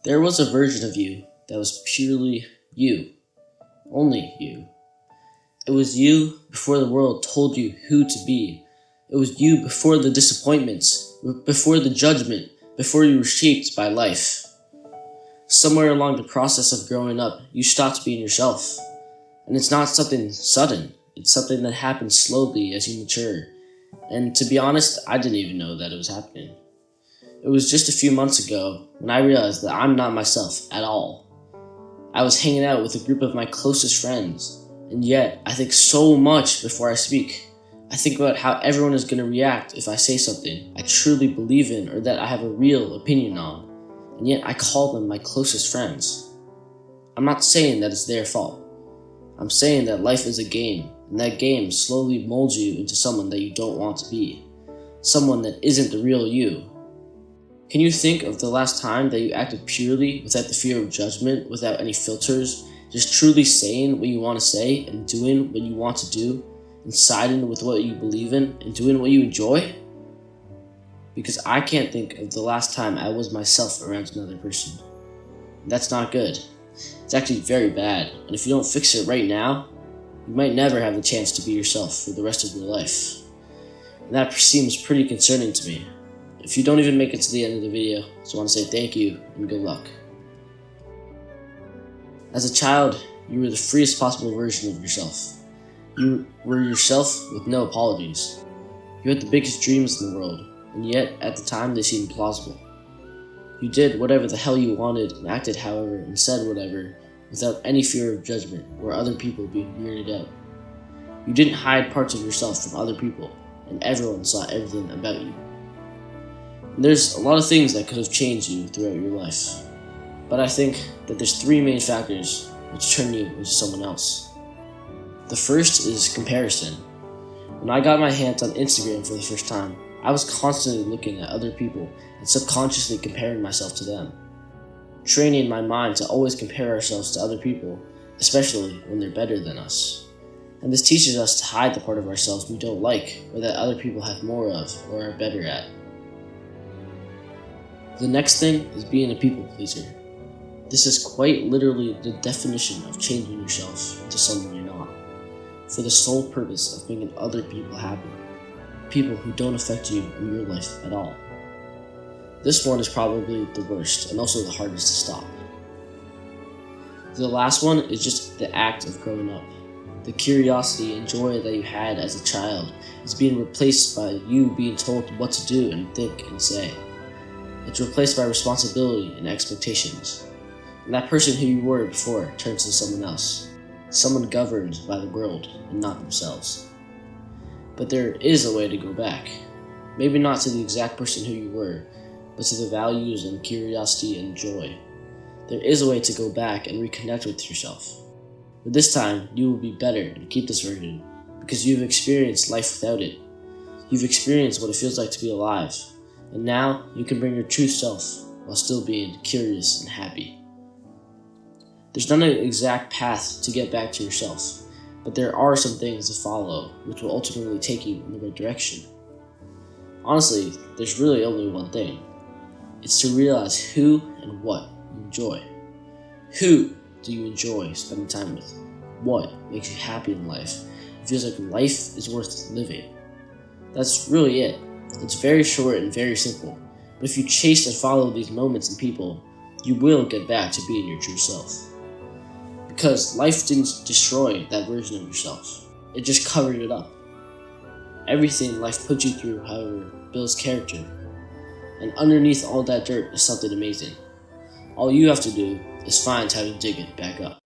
There was a version of you that was purely you, only you. It was you before the world told you who to be. It was you before the disappointments, before the judgment, before you were shaped by life. Somewhere along the process of growing up, you stopped being yourself. And it's not something sudden, it's something that happens slowly as you mature. And to be honest, I didn't even know that it was happening. It was just a few months ago when I realized that I'm not myself at all. I was hanging out with a group of my closest friends, and yet I think so much before I speak. I think about how everyone is going to react if I say something I truly believe in or that I have a real opinion on, and yet I call them my closest friends. I'm not saying that it's their fault. I'm saying that life is a game, and that game slowly molds you into someone that you don't want to be. Someone that isn't the real you. Can you think of the last time that you acted purely without the fear of judgment, without any filters, just truly saying what you want to say and doing what you want to do, and siding with what you believe in and doing what you enjoy? Because I can't think of the last time I was myself around another person. That's not good. It's actually very bad, and if you don't fix it right now, you might never have the chance to be yourself for the rest of your life. And that seems pretty concerning to me. If you don't even make it to the end of the video, I just want to say thank you and good luck. As a child, you were the freest possible version of yourself. You were yourself with no apologies. You had the biggest dreams in the world, and yet at the time they seemed plausible. You did whatever the hell you wanted and acted however and said whatever without any fear of judgment or other people being weirded out. You didn't hide parts of yourself from other people, and everyone saw everything about you. And there's a lot of things that could have changed you throughout your life, but I think that there's three main factors which turn you into someone else. The first is comparison. When I got my hands on Instagram for the first time, I was constantly looking at other people and subconsciously comparing myself to them. Training my mind to always compare ourselves to other people, especially when they're better than us. And this teaches us to hide the part of ourselves we don't like or that other people have more of or are better at. The next thing is being a people pleaser. This is quite literally the definition of changing yourself into someone you're not, for the sole purpose of making other people happy. People who don't affect you in your life at all. This one is probably the worst and also the hardest to stop. The last one is just the act of growing up. The curiosity and joy that you had as a child is being replaced by you being told what to do and think and say. It's replaced by responsibility and expectations. And that person who you were before turns into someone else. Someone governed by the world and not themselves. But there is a way to go back. Maybe not to the exact person who you were, but to the values and curiosity and joy. There is a way to go back and reconnect with yourself. But this time, you will be better and keep this version, because you've experienced life without it. You've experienced what it feels like to be alive, and now you can bring your true self while still being curious and happy. There's not an exact path to get back to yourself, but there are some things to follow which will ultimately take you in the right direction. Honestly, there's really only one thing. It's to realize who and what you enjoy. Who do you enjoy spending time with? What makes you happy in life? It feels like life is worth living. That's really it. It's very short and very simple. But if you chase and follow these moments and people, you will get back to being your true self. Because life didn't destroy that version of yourself. It just covered it up. Everything life put you through, however, builds character. And underneath all that dirt is something amazing. All you have to do is find how to dig it back up.